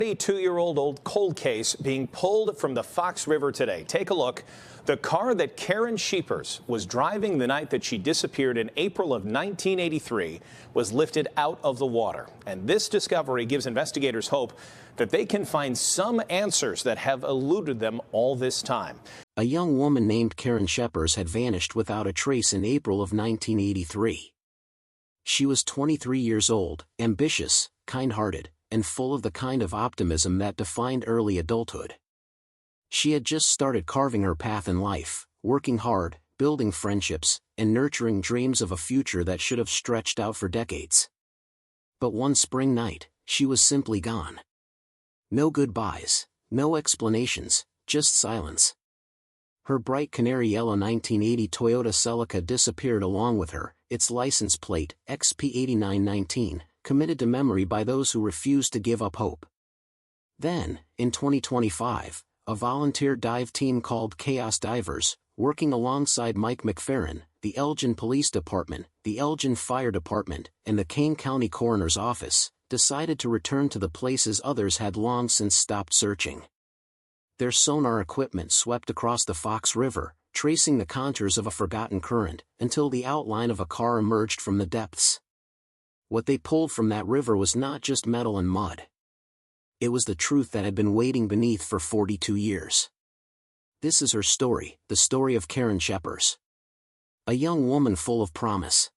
32-year-old cold case being pulled from the Fox River today. Take a look. The car that Karen Schepers was driving the night that she disappeared in April of 1983 was lifted out of the water. And this discovery gives investigators hope that they can find some answers that have eluded them all this time. A young woman named Karen Schepers had vanished without a trace in April of 1983. She was 23 years old, ambitious, kind-hearted, and full of the kind of optimism that defined early adulthood. She had just started carving her path in life, working hard, building friendships, and nurturing dreams of a future that should have stretched out for decades. But one spring night, she was simply gone. No goodbyes, no explanations, just silence. Her bright canary yellow 1980 Toyota Celica disappeared along with her, its license plate, XP8919, committed to memory by those who refused to give up hope. Then, in 2025, a volunteer dive team called Chaos Divers, working alongside Mike McFerrin, the Elgin Police Department, the Elgin Fire Department, and the Kane County Coroner's Office, decided to return to the places others had long since stopped searching. Their sonar equipment swept across the Fox River, tracing the contours of a forgotten current, until the outline of a car emerged from the depths. What they pulled from that river was not just metal and mud. It was the truth that had been waiting beneath for 42 years. This is her story, the story of Karen Schepers. A young woman full of promise.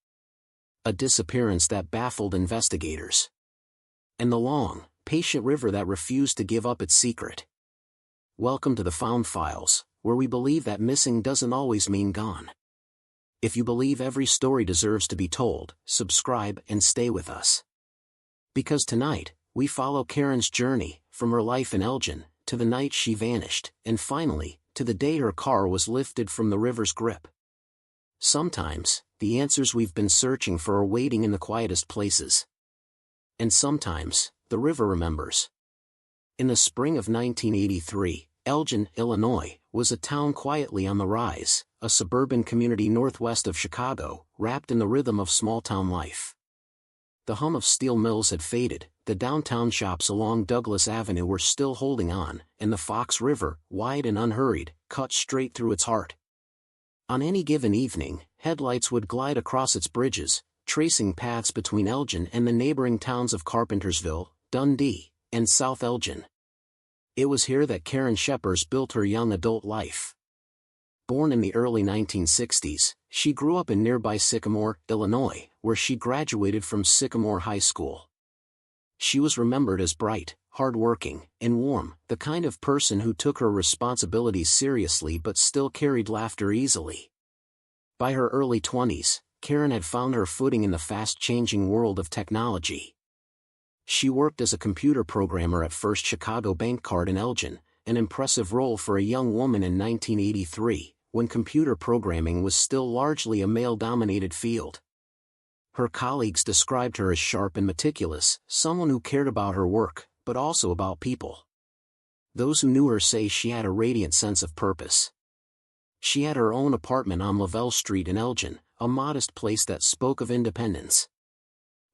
A disappearance that baffled investigators. And the long, patient river that refused to give up its secret. Welcome to the Found Files, where we believe that missing doesn't always mean gone. If you believe every story deserves to be told, subscribe and stay with us. Because tonight, we follow Karen's journey, from her life in Elgin, to the night she vanished, and finally, to the day her car was lifted from the river's grip. Sometimes, the answers we've been searching for are waiting in the quietest places. And sometimes, the river remembers. In the spring of 1983, Elgin, Illinois, was a town quietly on the rise, a suburban community northwest of Chicago, wrapped in the rhythm of small-town life. The hum of steel mills had faded, the downtown shops along Douglas Avenue were still holding on, and the Fox River, wide and unhurried, cut straight through its heart. On any given evening, headlights would glide across its bridges, tracing paths between Elgin and the neighboring towns of Carpentersville, Dundee, and South Elgin. It was here that Karen Schepers built her young adult life. Born in the early 1960s, she grew up in nearby Sycamore, Illinois, where she graduated from Sycamore High School. She was remembered as bright, hard-working, and warm, the kind of person who took her responsibilities seriously but still carried laughter easily. By her early 20s, Karen had found her footing in the fast-changing world of technology. She worked as a computer programmer at First Chicago Bank Card in Elgin, an impressive role for a young woman in 1983, when computer programming was still largely a male-dominated field. Her colleagues described her as sharp and meticulous, someone who cared about her work, but also about people. Those who knew her say she had a radiant sense of purpose. She had her own apartment on Lavelle Street in Elgin, a modest place that spoke of independence.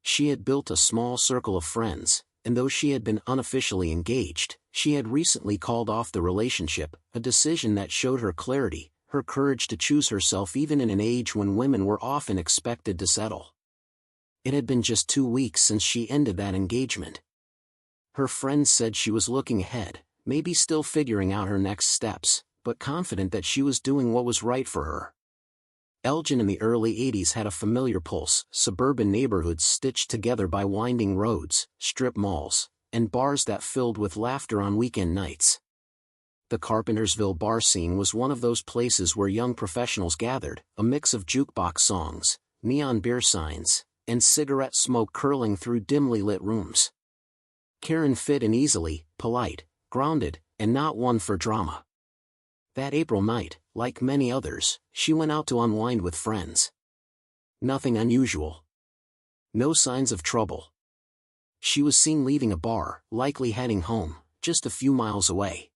She had built a small circle of friends, and though she had been unofficially engaged, she had recently called off the relationship, a decision that showed her clarity, her courage to choose herself even in an age when women were often expected to settle. It had been just 2 weeks since she ended that engagement. Her friends said she was looking ahead, maybe still figuring out her next steps, but confident that she was doing what was right for her. Elgin in the early 80s had a familiar pulse, suburban neighborhoods stitched together by winding roads, strip malls, and bars that filled with laughter on weekend nights. The Carpentersville bar scene was one of those places where young professionals gathered, a mix of jukebox songs, neon beer signs, and cigarette smoke curling through dimly lit rooms. Karen fit in easily, polite, grounded, and not one for drama. That April night, like many others, she went out to unwind with friends. Nothing unusual. No signs of trouble. She was seen leaving a bar, likely heading home, just a few miles away.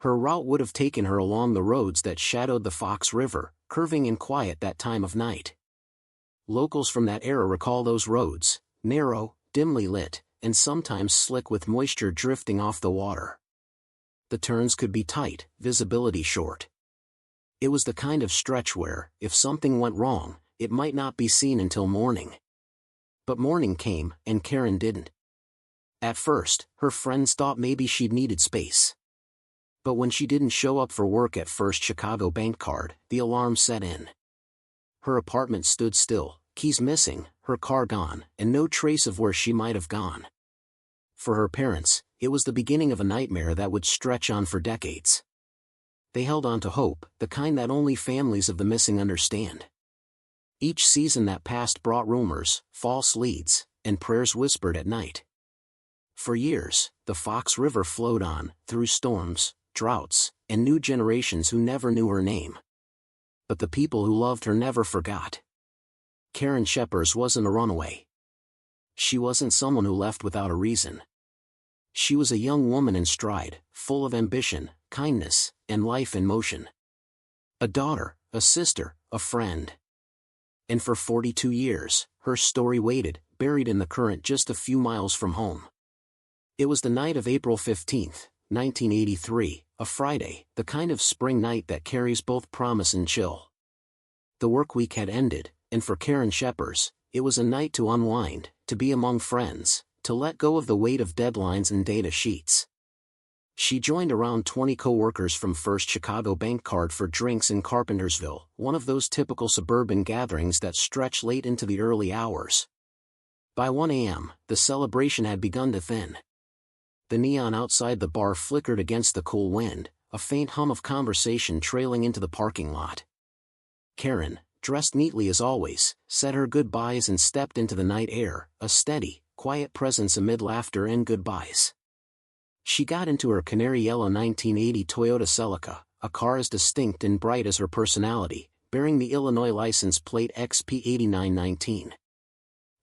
Her route would have taken her along the roads that shadowed the Fox River, curving in quiet that time of night. Locals from that era recall those roads, narrow, dimly lit, and sometimes slick with moisture drifting off the water. The turns could be tight, visibility short. It was the kind of stretch where, if something went wrong, it might not be seen until morning. But morning came, and Karen didn't. At first, her friends thought maybe she'd needed space. But when she didn't show up for work at First Chicago Bank Card, the alarm set in. Her apartment stood still, keys missing, her car gone, and no trace of where she might have gone. For her parents, it was the beginning of a nightmare that would stretch on for decades. They held on to hope, the kind that only families of the missing understand. Each season that passed brought rumors, false leads, and prayers whispered at night. For years, the Fox River flowed on, through storms, droughts, and new generations who never knew her name. But the people who loved her never forgot. Karen Schepers wasn't a runaway. She wasn't someone who left without a reason. She was a young woman in stride, full of ambition, kindness, and life in motion. A daughter, a sister, a friend. And for 42 years, her story waited, buried in the current just a few miles from home. It was the night of April 15, 1983, a Friday, the kind of spring night that carries both promise and chill. The work week had ended, and for Karen Schepers, it was a night to unwind, to be among friends, to let go of the weight of deadlines and data sheets. She joined around 20 co-workers from First Chicago Bank Card for drinks in Carpentersville, one of those typical suburban gatherings that stretch late into the early hours. By 1 a.m., the celebration had begun to thin. The neon outside the bar flickered against the cool wind, a faint hum of conversation trailing into the parking lot. Karen, dressed neatly as always, said her goodbyes and stepped into the night air, a steady, quiet presence amid laughter and goodbyes. She got into her canary yellow 1980 Toyota Celica, a car as distinct and bright as her personality, bearing the Illinois license plate XP8919.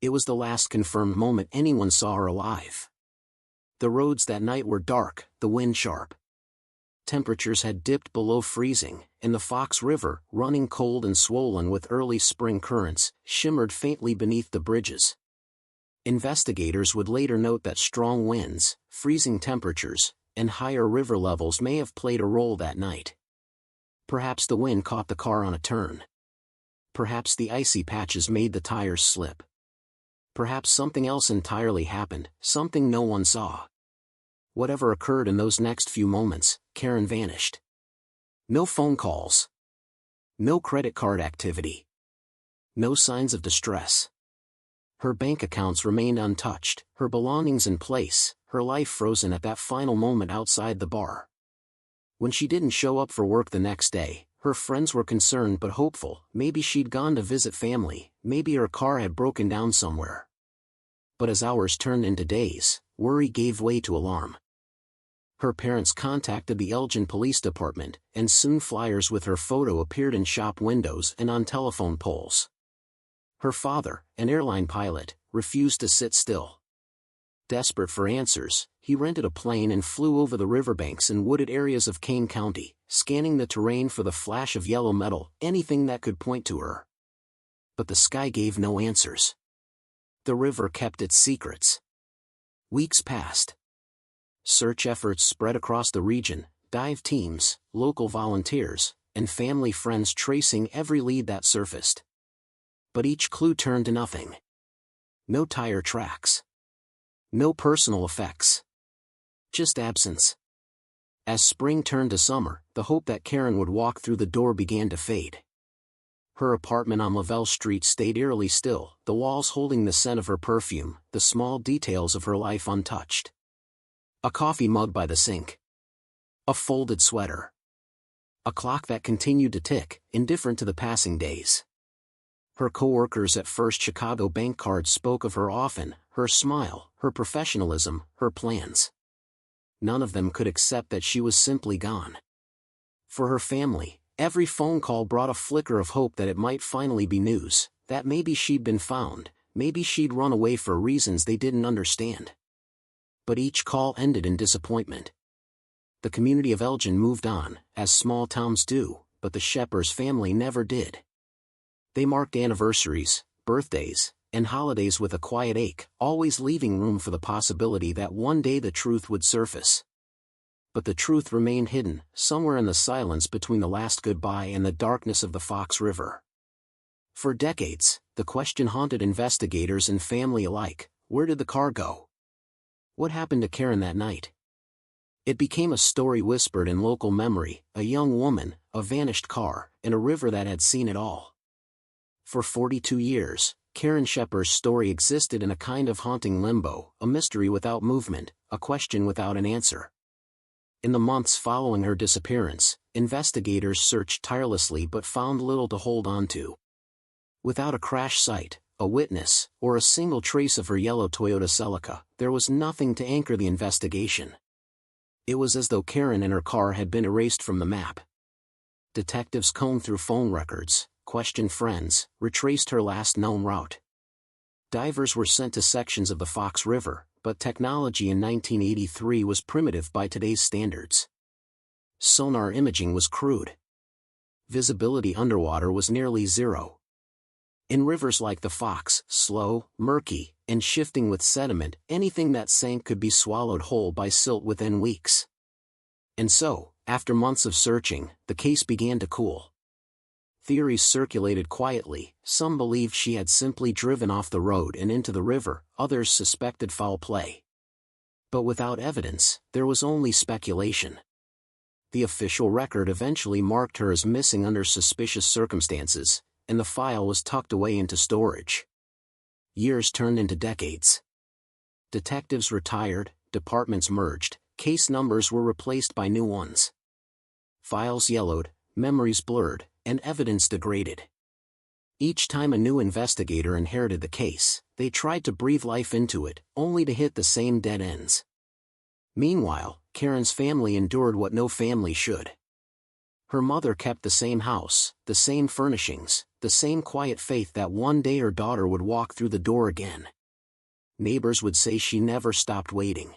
It was the last confirmed moment anyone saw her alive. The roads that night were dark, the wind sharp. Temperatures had dipped below freezing, and the Fox River, running cold and swollen with early spring currents, shimmered faintly beneath the bridges. Investigators would later note that strong winds, freezing temperatures, and higher river levels may have played a role that night. Perhaps the wind caught the car on a turn. Perhaps the icy patches made the tires slip. Perhaps something else entirely happened, something no one saw. Whatever occurred in those next few moments, Karen vanished. No phone calls. No credit card activity. No signs of distress. Her bank accounts remained untouched, her belongings in place, her life frozen at that final moment outside the bar. When she didn't show up for work the next day, her friends were concerned but hopeful. Maybe she'd gone to visit family, maybe her car had broken down somewhere. But as hours turned into days, worry gave way to alarm. Her parents contacted the Elgin Police Department, and soon flyers with her photo appeared in shop windows and on telephone poles. Her father, an airline pilot, refused to sit still. Desperate for answers, he rented a plane and flew over the riverbanks and wooded areas of Kane County, scanning the terrain for the flash of yellow metal, anything that could point to her. But the sky gave no answers. The river kept its secrets. Weeks passed. Search efforts spread across the region, dive teams, local volunteers, and family friends tracing every lead that surfaced. But each clue turned to nothing. No tire tracks. No personal effects. Just absence. As spring turned to summer, the hope that Karen would walk through the door began to fade. Her apartment on Lavelle Street stayed eerily still, the walls holding the scent of her perfume, the small details of her life untouched. A coffee mug by the sink. A folded sweater. A clock that continued to tick, indifferent to the passing days. Her co-workers at First Chicago Bank Card spoke of her often, her smile, her professionalism, her plans. None of them could accept that she was simply gone. For her family, every phone call brought a flicker of hope that it might finally be news, that maybe she'd been found, maybe she'd run away for reasons they didn't understand. But each call ended in disappointment. The community of Elgin moved on, as small towns do, but the Schepers family never did. They marked anniversaries, birthdays, and holidays with a quiet ache, always leaving room for the possibility that one day the truth would surface. But the truth remained hidden, somewhere in the silence between the last goodbye and the darkness of the Fox River. For decades, the question haunted investigators and family alike: where did the car go? What happened to Karen that night? It became a story whispered in local memory: a young woman, a vanished car, and a river that had seen it all. For 42 years, Karen Schepers' story existed in a kind of haunting limbo, a mystery without movement, a question without an answer. In the months following her disappearance, investigators searched tirelessly but found little to hold on to. Without a crash site, a witness, or a single trace of her yellow Toyota Celica, there was nothing to anchor the investigation. It was as though Karen and her car had been erased from the map. Detectives combed through phone records, questioned friends, retraced her last known route. Divers were sent to sections of the Fox River, but technology in 1983 was primitive by today's standards. Sonar imaging was crude. Visibility underwater was nearly zero. In rivers like the Fox, slow, murky, and shifting with sediment, anything that sank could be swallowed whole by silt within weeks. And so, after months of searching, the case began to cool. Theories circulated quietly. Some believed she had simply driven off the road and into the river, others suspected foul play. But without evidence, there was only speculation. The official record eventually marked her as missing under suspicious circumstances, and the file was tucked away into storage. Years turned into decades. Detectives retired, departments merged, case numbers were replaced by new ones. Files yellowed, memories blurred, and evidence degraded. Each time a new investigator inherited the case, they tried to breathe life into it, only to hit the same dead ends. Meanwhile, Karen's family endured what no family should. Her mother kept the same house, the same furnishings, the same quiet faith that one day her daughter would walk through the door again. Neighbors would say she never stopped waiting.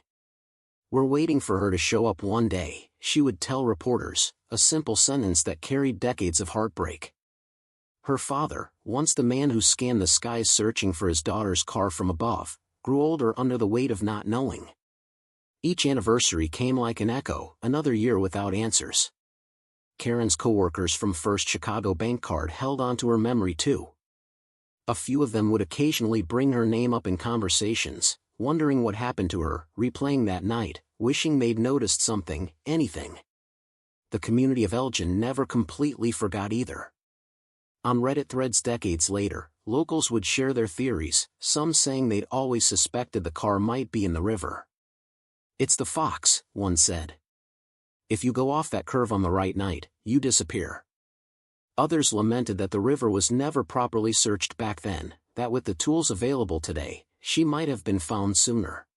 "We're waiting for her to show up one day," she would tell reporters, a simple sentence that carried decades of heartbreak. Her father, once the man who scanned the skies searching for his daughter's car from above, grew older under the weight of not knowing. Each anniversary came like an echo, another year without answers. Karen's co-workers from First Chicago Bank Card held on to her memory too. A few of them would occasionally bring her name up in conversations, wondering what happened to her, replaying that night, wishing they'd noticed something, anything. The community of Elgin never completely forgot either. On Reddit threads decades later, locals would share their theories, some saying they'd always suspected the car might be in the river. "It's the Fox," one said. "If you go off that curve on the right night, you disappear." Others lamented that the river was never properly searched back then, that with the tools available today, she might have been found sooner.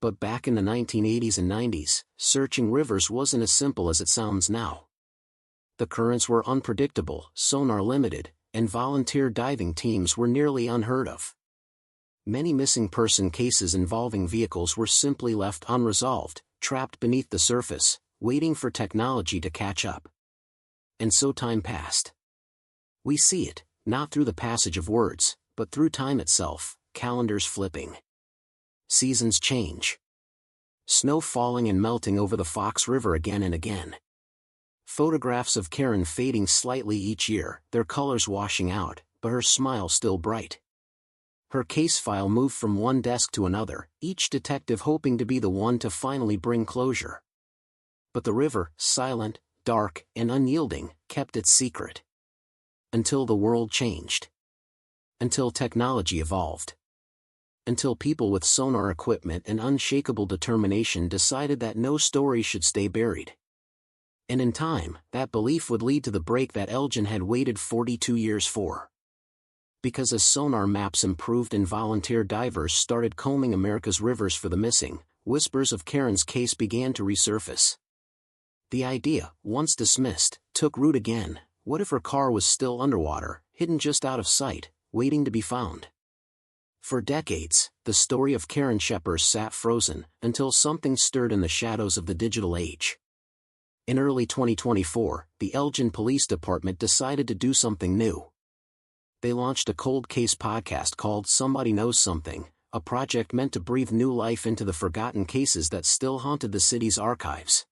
But back in the 1980s and 90s, searching rivers wasn't as simple as it sounds now. The currents were unpredictable, sonar limited, and volunteer diving teams were nearly unheard of. Many missing person cases involving vehicles were simply left unresolved, trapped beneath the surface, waiting for technology to catch up. And so time passed. We see it, not through the passage of words, but through time itself, calendars flipping. Seasons change. Snow falling and melting over the Fox River again and again. Photographs of Karen fading slightly each year, their colors washing out, but her smile still bright. Her case file moved from one desk to another, each detective hoping to be the one to finally bring closure. But the river, silent, dark, and unyielding, kept its secret. Until the world changed. Until technology evolved. Until people with sonar equipment and unshakable determination decided that no story should stay buried. And in time, that belief would lead to the break that Elgin had waited 42 years for. Because as sonar maps improved and volunteer divers started combing America's rivers for the missing, whispers of Karen's case began to resurface. The idea, once dismissed, took root again. What if her car was still underwater, hidden just out of sight, waiting to be found? For decades, the story of Karen Schepers sat frozen, until something stirred in the shadows of the digital age. In early 2024, the Elgin Police Department decided to do something new. they launched a cold case podcast called Somebody Knows Something, a project meant to breathe new life into the forgotten cases that still haunted the city's archives.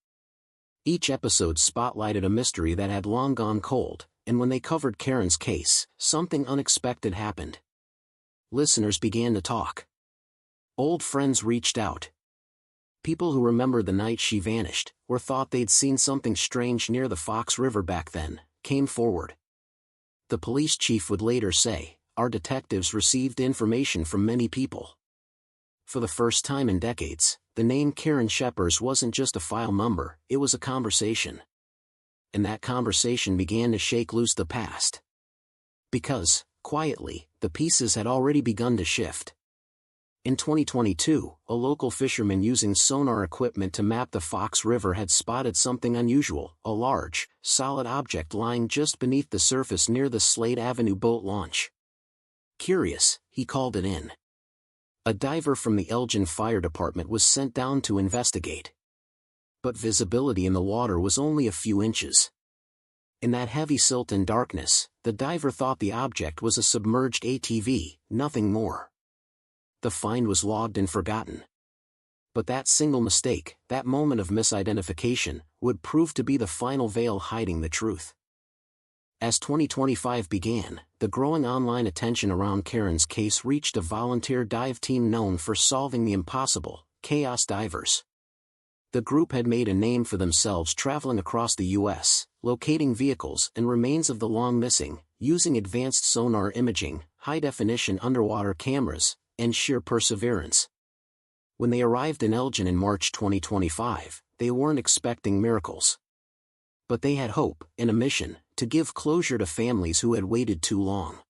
Each episode spotlighted a mystery that had long gone cold, and when they covered Karen's case, something unexpected happened. Listeners began to talk. Old friends reached out. People who remembered the night she vanished, or thought they'd seen something strange near the Fox River back then, came forward. The police chief would later say, "Our detectives received information from many people." For the first time in decades, the name Karen Schepers wasn't just a file number, it was a conversation. And that conversation began to shake loose the past. Because, quietly, the pieces had already begun to shift. In 2022, a local fisherman using sonar equipment to map the Fox River had spotted something unusual, a large, solid object lying just beneath the surface near the Slade Avenue boat launch. Curious, he called it in. A diver from the Elgin Fire Department was sent down to investigate. But visibility in the water was only a few inches. In that heavy silt and darkness, the diver thought the object was a submerged ATV, nothing more. The find was logged and forgotten. But that single mistake, that moment of misidentification, would prove to be the final veil hiding the truth. As 2025 began, the growing online attention around Karen's case reached a volunteer dive team known for solving the impossible, Chaos Divers. The group had made a name for themselves traveling across the U.S., locating vehicles and remains of the long missing, using advanced sonar imaging, high-definition underwater cameras, and sheer perseverance. When they arrived in Elgin in March 2025, they weren't expecting miracles. But they had hope and a mission to give closure to families who had waited too long.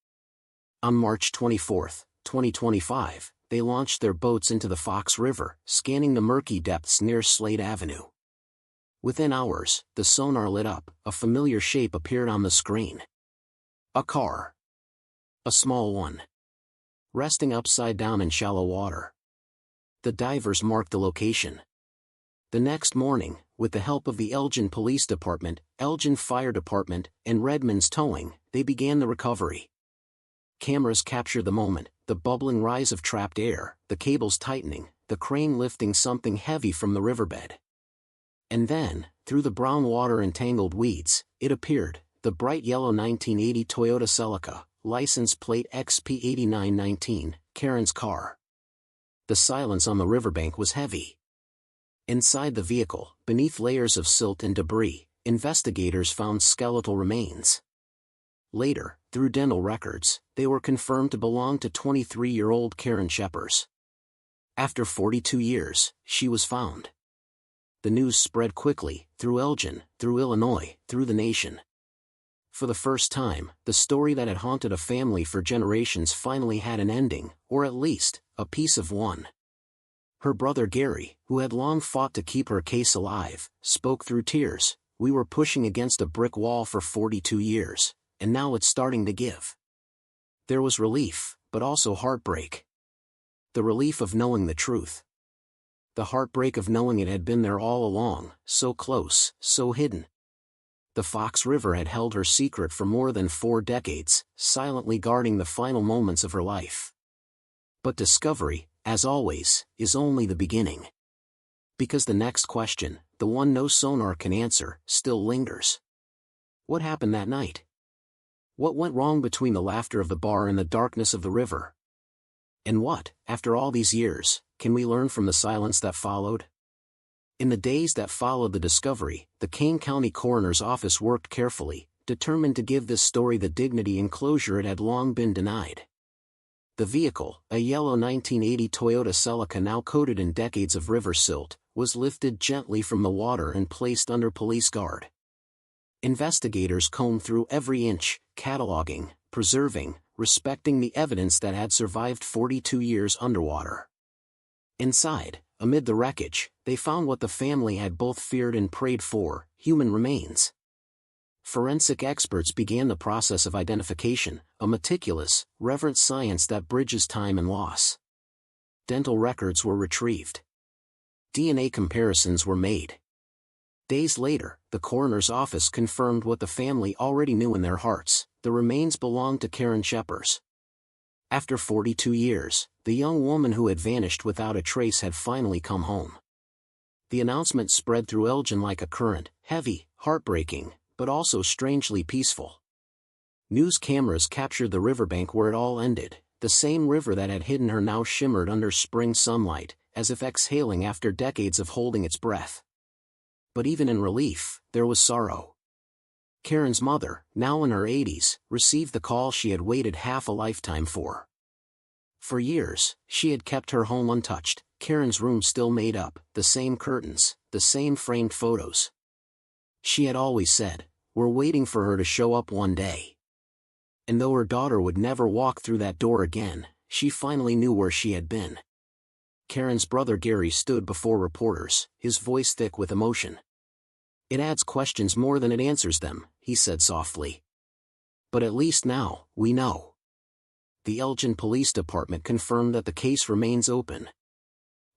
On March 24, 2025, they launched their boats into the Fox River, scanning the murky depths near Slade Avenue. Within hours, the sonar lit up, a familiar shape appeared on the screen. A car. A small one. Resting upside down in shallow water. The divers marked the location. The next morning, with the help of the Elgin Police Department, Elgin Fire Department, and Redmond's Towing, they began the recovery. Cameras captured the moment, the bubbling rise of trapped air, the cables tightening, the crane lifting something heavy from the riverbed. And then, through the brown water and tangled weeds, it appeared, the bright yellow 1980 Toyota Celica, license plate XP8919, Karen's car. The silence on the riverbank was heavy. Inside the vehicle, beneath layers of silt and debris, investigators found skeletal remains. Later, through dental records, they were confirmed to belong to 23-year-old Karen Schepers. After 42 years, she was found. The news spread quickly, through Elgin, through Illinois, through the nation. For the first time, the story that had haunted a family for generations finally had an ending, or at least, a piece of one. Her brother Gary, who had long fought to keep her case alive, spoke through tears. "We were pushing against a brick wall for 42 years, and now it's starting to give." There was relief, but also heartbreak. The relief of knowing the truth. The heartbreak of knowing it had been there all along, so close, so hidden. The Fox River had held her secret for more than 4 decades, silently guarding the final moments of her life. But discovery, as always, is only the beginning. Because the next question, the one no sonar can answer, still lingers. What happened that night? What went wrong between the laughter of the bar and the darkness of the river? And what, after all these years, can we learn from the silence that followed? In the days that followed the discovery, the Kane County Coroner's Office worked carefully, determined to give this story the dignity and closure it had long been denied. The vehicle, a yellow 1980 Toyota Celica now coated in decades of river silt, was lifted gently from the water and placed under police guard. Investigators combed through every inch, cataloging, preserving, respecting the evidence that had survived 42 years underwater. Inside, amid the wreckage, they found what the family had both feared and prayed for: human remains. Forensic experts began the process of identification, a meticulous, reverent science that bridges time and loss. Dental records were retrieved. DNA comparisons were made. Days later, the coroner's office confirmed what the family already knew in their hearts: the remains belonged to Karen Schepers. After 42 years, the young woman who had vanished without a trace had finally come home. The announcement spread through Elgin like a current, heavy, heartbreaking, but also strangely peaceful. News cameras captured the riverbank where it all ended. The same river that had hidden her now shimmered under spring sunlight, as if exhaling after decades of holding its breath. But even in relief, there was sorrow. Karen's mother, now in her 80s, received the call she had waited half a lifetime for. For years, she had kept her home untouched, Karen's room still made up, the same curtains, the same framed photos. She had always said, "We're waiting for her to show up one day." And though her daughter would never walk through that door again, she finally knew where she had been. Karen's brother Gary stood before reporters, his voice thick with emotion. "It adds questions more than it answers them," he said softly. "But at least now, we know." The Elgin Police Department confirmed that the case remains open.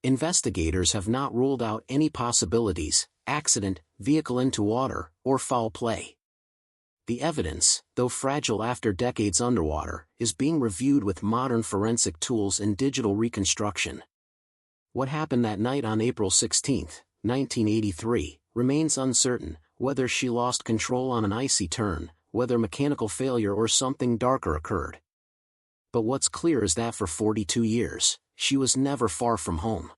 Investigators have not ruled out any possibilities: accident, vehicle into water, or foul play. The evidence, though fragile after decades underwater, is being reviewed with modern forensic tools and digital reconstruction. What happened that night on April 16, 1983, remains uncertain, whether she lost control on an icy turn, whether mechanical failure or something darker occurred. But what's clear is that for 42 years, she was never far from home.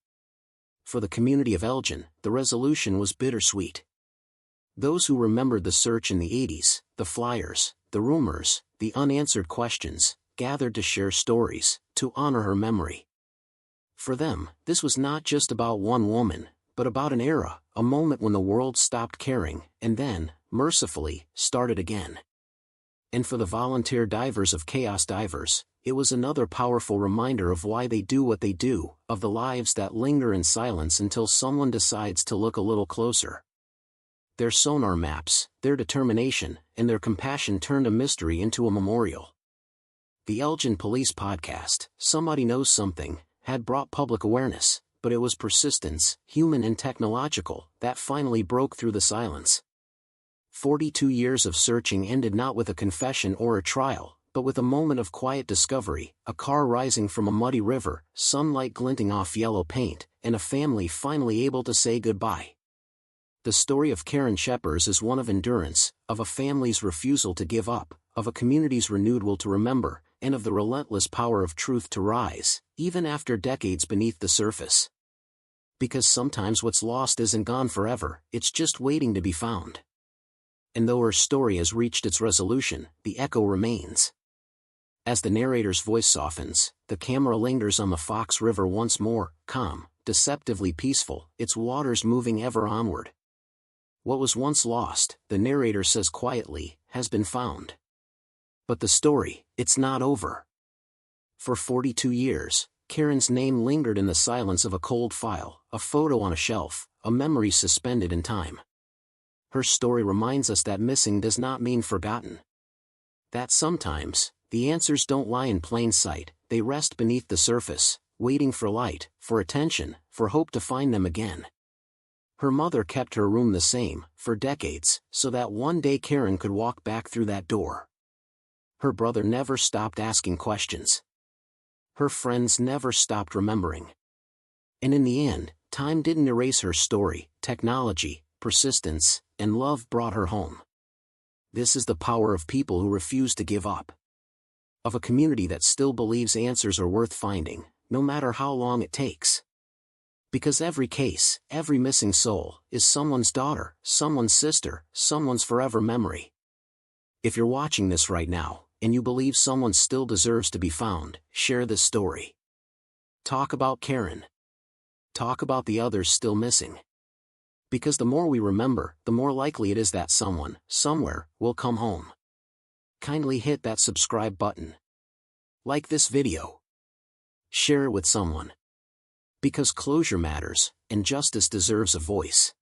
For the community of Elgin, the resolution was bittersweet. Those who remembered the search in the 80s, the flyers, the rumors, the unanswered questions, gathered to share stories, to honor her memory. For them, this was not just about one woman, but about an era, a moment when the world stopped caring, and then, mercifully, started again. And for the volunteer divers of Chaos Divers, it was another powerful reminder of why they do what they do, of the lives that linger in silence until someone decides to look a little closer. Their sonar maps, their determination, and their compassion turned a mystery into a memorial. The Elgin Police Podcast, Somebody Knows Something, had brought public awareness, but it was persistence, human and technological, that finally broke through the silence. 42 years of searching ended not with a confession or a trial, but with a moment of quiet discovery: a car rising from a muddy river, sunlight glinting off yellow paint, and a family finally able to say goodbye. The story of Karen Schepers is one of endurance, of a family's refusal to give up, of a community's renewed will to remember, and of the relentless power of truth to rise, even after decades beneath the surface. Because sometimes what's lost isn't gone forever, it's just waiting to be found. And though her story has reached its resolution, the echo remains. As the narrator's voice softens, the camera lingers on the Fox River once more, calm, deceptively peaceful, its waters moving ever onward. What was once lost, the narrator says quietly, has been found. But the story, it's not over. For 42 years, Karen's name lingered in the silence of a cold file, a photo on a shelf, a memory suspended in time. Her story reminds us that missing does not mean forgotten. That sometimes, the answers don't lie in plain sight, they rest beneath the surface, waiting for light, for attention, for hope to find them again. Her mother kept her room the same, for decades, so that one day Karen could walk back through that door. Her brother never stopped asking questions. Her friends never stopped remembering. And in the end, time didn't erase her story. Technology, persistence, and love brought her home. This is the power of people who refuse to give up. Of a community that still believes answers are worth finding, no matter how long it takes. Because every case, every missing soul, is someone's daughter, someone's sister, someone's forever memory. If you're watching this right now, and you believe someone still deserves to be found, share this story. Talk about Karen. Talk about the others still missing. Because the more we remember, the more likely it is that someone, somewhere, will come home. Kindly hit that subscribe button. Like this video. Share it with someone. Because closure matters, and justice deserves a voice.